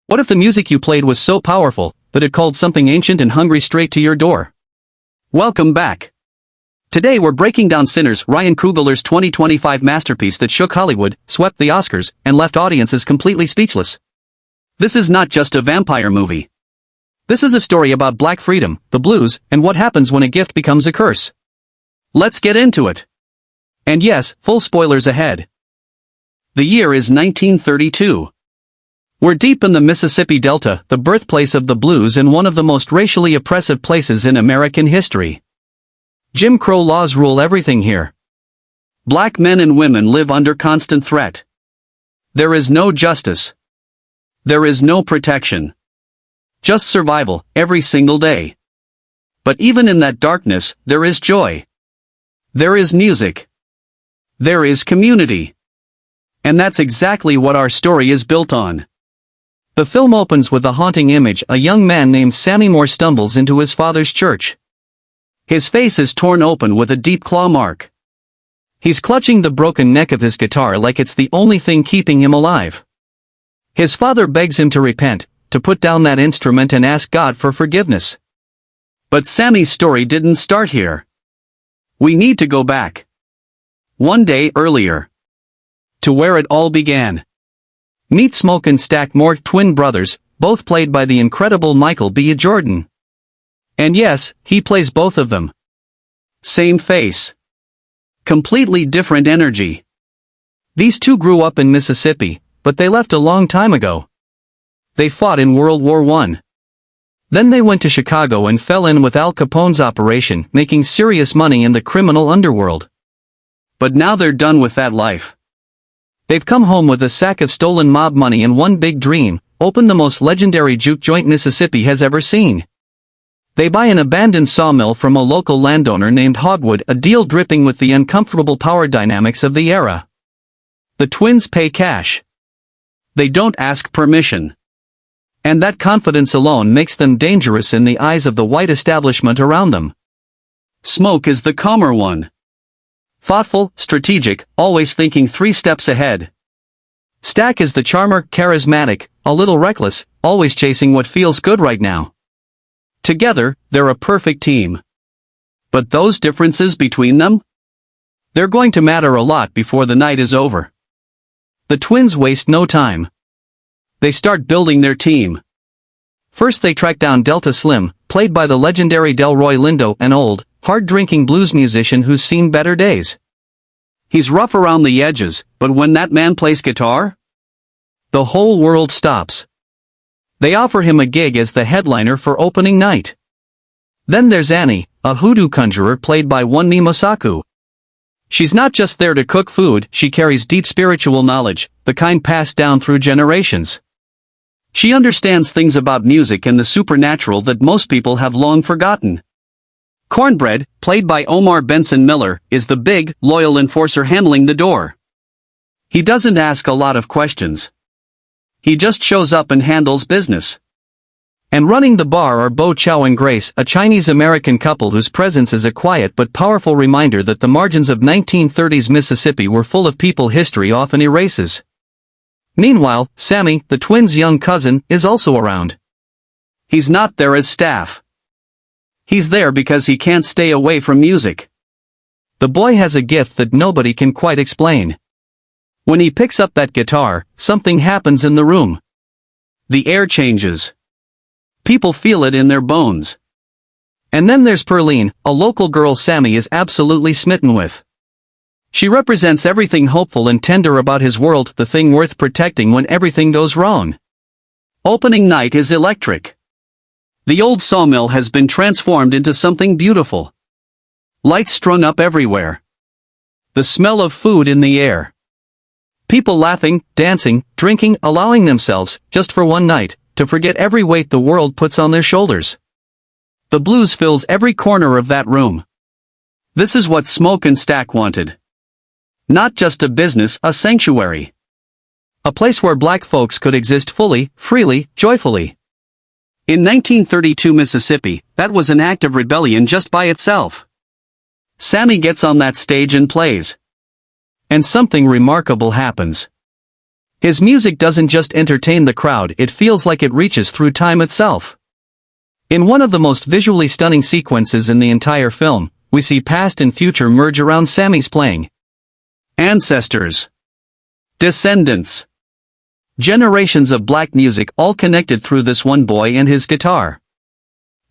What if the music you played was so powerful that it called something ancient and hungry straight to your door? Welcome back. Today we're breaking down Sinners, Ryan Coogler's 2025 masterpiece that shook Hollywood, swept the Oscars, and left audiences completely speechless. This is not just a vampire movie. This is a story about black freedom, the blues, and what happens when a gift becomes a curse. Let's get into it. And yes, full spoilers ahead. The year is 1932. We're deep in the Mississippi Delta, the birthplace of the blues and one of the most racially oppressive places in American history. Jim Crow laws rule everything here. Black men and women live under constant threat. There is no justice. There is no protection. Just survival, every single day. But even in that darkness, there is joy. There is music. There is community. And that's exactly what our story is built on. The film opens with a haunting image. A young man named Sammy Moore stumbles into his father's church. His face is torn open with a deep claw mark. He's clutching the broken neck of his guitar like it's the only thing keeping him alive. His father begs him to repent, to put down that instrument and ask God for forgiveness. But Sammy's story didn't start here. We need to go back. One day earlier. To where it all began. Meet Smoke and Stack Moore, twin brothers, both played by the incredible Michael B. Jordan. And yes, he plays both of them. Same face. Completely different energy. These two grew up in Mississippi, but they left a long time ago. They fought in World War I. Then they went to Chicago and fell in with Al Capone's operation, making serious money in the criminal underworld. But now they're done with that life. They've come home with a sack of stolen mob money and one big dream: open the most legendary juke joint Mississippi has ever seen. They buy an abandoned sawmill from a local landowner named Hogwood, a deal dripping with the uncomfortable power dynamics of the era. The twins pay cash. They don't ask permission. And that confidence alone makes them dangerous in the eyes of the white establishment around them. Smoke is the calmer one. Thoughtful, strategic, always thinking 3 steps ahead. Stack is the charmer, charismatic, a little reckless, always chasing what feels good right now. Together, they're a perfect team. But those differences between them? They're going to matter a lot before the night is over. The twins waste no time. They start building their team. First they track down Delta Slim, played by the legendary Delroy Lindo, an old, hard-drinking blues musician who's seen better days. He's rough around the edges, but when that man plays guitar, the whole world stops. They offer him a gig as the headliner for opening night. Then there's Annie, a hoodoo conjurer played by Wunmi Mosaku. She's not just there to cook food, she carries deep spiritual knowledge, the kind passed down through generations. She understands things about music and the supernatural that most people have long forgotten. Cornbread, played by Omar Benson Miller, is the big, loyal enforcer handling the door. He doesn't ask a lot of questions. He just shows up and handles business. And running the bar are Bo Chow and Grace, a Chinese-American couple whose presence is a quiet but powerful reminder that the margins of 1930s Mississippi were full of people history often erases. Meanwhile, Sammy, the twins' young cousin, is also around. He's not there as staff. He's there because he can't stay away from music. The boy has a gift that nobody can quite explain. When he picks up that guitar, something happens in the room. The air changes. People feel it in their bones. And then there's Perline, a local girl Sammy is absolutely smitten with. She represents everything hopeful and tender about his world, the thing worth protecting when everything goes wrong. Opening night is electric. The old sawmill has been transformed into something beautiful. Lights strung up everywhere. The smell of food in the air. People laughing, dancing, drinking, allowing themselves, just for one night, to forget every weight the world puts on their shoulders. The blues fills every corner of that room. This is what Smoke and Stack wanted. Not just a business, a sanctuary. A place where black folks could exist fully, freely, joyfully. In 1932 Mississippi, that was an act of rebellion just by itself. Sammy gets on that stage and plays. And something remarkable happens. His music doesn't just entertain the crowd, it feels like it reaches through time itself. In one of the most visually stunning sequences in the entire film, we see past and future merge around Sammy's playing. Ancestors. Descendants. Generations of black music all connected through this one boy and his guitar.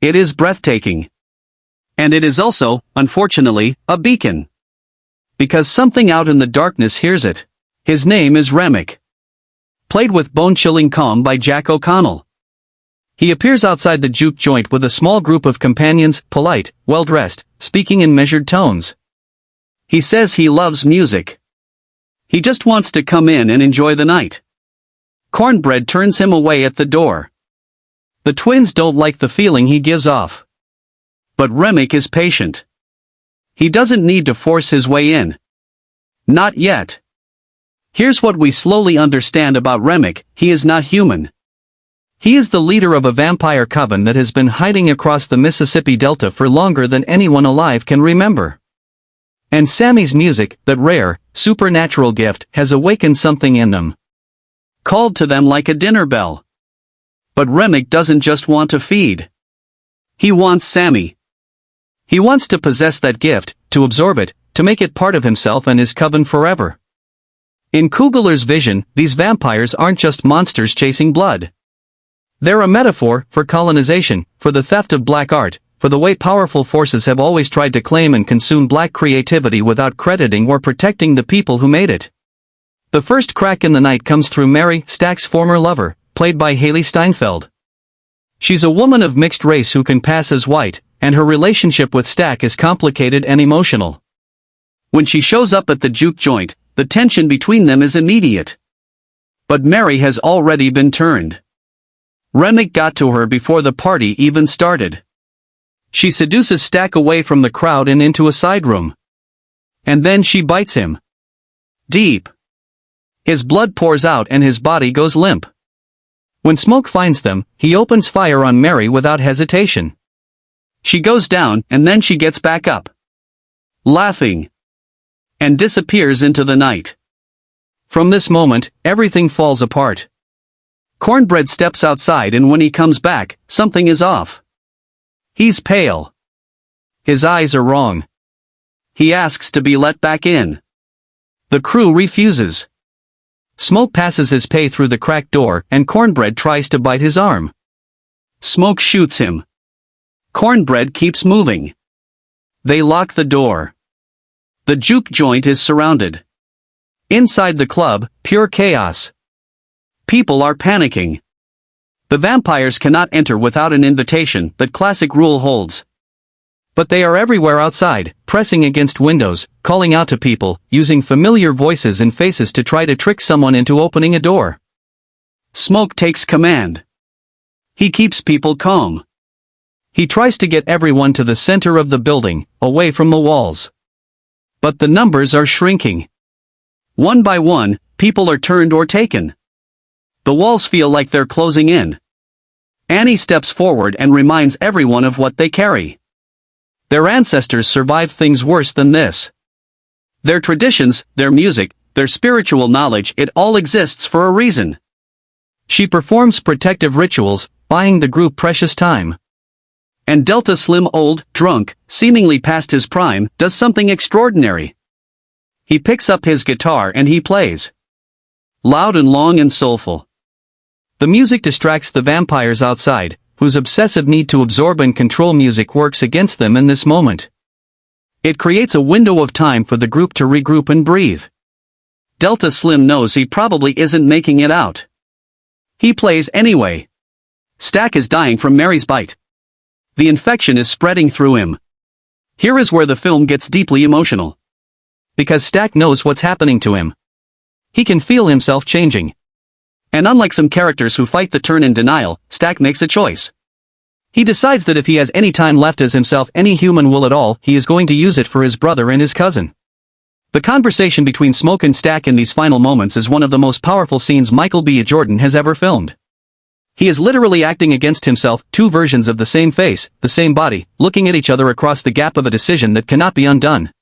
It is breathtaking. And it is also, unfortunately, a beacon. Because something out in the darkness hears it. His name is Remick. Played with bone-chilling calm by Jack O'Connell. He appears outside the juke joint with a small group of companions, polite, well-dressed, speaking in measured tones. He says he loves music. He just wants to come in and enjoy the night. Cornbread turns him away at the door. The twins don't like the feeling he gives off. But Remick is patient. He doesn't need to force his way in. Not yet. Here's what we slowly understand about Remick: he is not human. He is the leader of a vampire coven that has been hiding across the Mississippi Delta for longer than anyone alive can remember. And Sammy's music, that rare, supernatural gift, has awakened something in them. Called to them like a dinner bell. But Remick doesn't just want to feed. He wants Sammy. He wants to possess that gift, to absorb it, to make it part of himself and his coven forever. In Kugler's vision, these vampires aren't just monsters chasing blood. They're a metaphor for colonization, for the theft of black art, for the way powerful forces have always tried to claim and consume black creativity without crediting or protecting the people who made it. The first crack in the night comes through Mary, Stack's former lover, played by Hailee Steinfeld. She's a woman of mixed race who can pass as white, and her relationship with Stack is complicated and emotional. When she shows up at the juke joint, the tension between them is immediate. But Mary has already been turned. Remick got to her before the party even started. She seduces Stack away from the crowd and into a side room. And then she bites him. Deep. His blood pours out and his body goes limp. When Smoke finds them, he opens fire on Mary without hesitation. She goes down and then she gets back up. Laughing. And disappears into the night. From this moment, everything falls apart. Cornbread steps outside and when he comes back, something is off. He's pale. His eyes are wrong. He asks to be let back in. The crew refuses. Smoke passes his pay through the cracked door and Cornbread tries to bite his arm. Smoke shoots him. Cornbread keeps moving. They lock the door. The juke joint is surrounded. Inside the club, pure chaos. People are panicking. The vampires cannot enter without an invitation, that classic rule holds. But they are everywhere outside, pressing against windows, calling out to people, using familiar voices and faces to try to trick someone into opening a door. Smoke takes command. He keeps people calm. He tries to get everyone to the center of the building, away from the walls. But the numbers are shrinking. One by one, people are turned or taken. The walls feel like they're closing in. Annie steps forward and reminds everyone of what they carry. Their ancestors survived things worse than this. Their traditions, their music, their spiritual knowledge, it all exists for a reason. She performs protective rituals, buying the group precious time. And Delta Slim, old, drunk, seemingly past his prime, does something extraordinary. He picks up his guitar and he plays. Loud and long and soulful. The music distracts the vampires outside, whose obsessive need to absorb and control music works against them in this moment. It creates a window of time for the group to regroup and breathe. Delta Slim knows he probably isn't making it out. He plays anyway. Stack is dying from Mary's bite. The infection is spreading through him. Here is where the film gets deeply emotional. Because Stack knows what's happening to him. He can feel himself changing. And unlike some characters who fight the turn in denial, Stack makes a choice. He decides that if he has any time left as himself, any human will at all, he is going to use it for his brother and his cousin. The conversation between Smoke and Stack in these final moments is one of the most powerful scenes Michael B. Jordan has ever filmed. He is literally acting against himself, two versions of the same face, the same body, looking at each other across the gap of a decision that cannot be undone.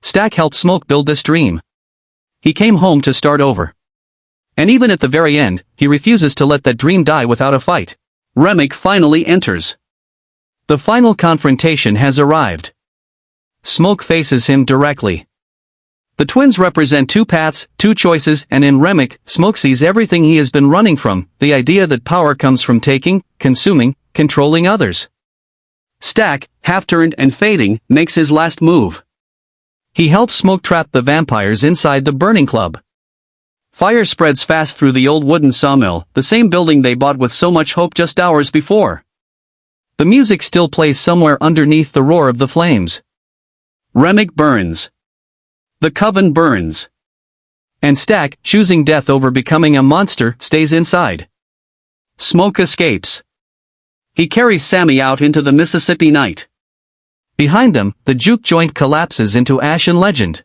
Stack helped Smoke build this dream. He came home to start over. And even at the very end, he refuses to let that dream die without a fight. Remick finally enters. The final confrontation has arrived. Smoke faces him directly. The twins represent two paths, two choices, and in Remick, Smoke sees everything he has been running from, the idea that power comes from taking, consuming, controlling others. Stack, half-turned and fading, makes his last move. He helps Smoke trap the vampires inside the Burning Club. Fire spreads fast through the old wooden sawmill, the same building they bought with so much hope just hours before. The music still plays somewhere underneath the roar of the flames. Remick burns. The coven burns. And Stack, choosing death over becoming a monster, stays inside. Smoke escapes. He carries Sammy out into the Mississippi night. Behind them, the juke joint collapses into ash and legend.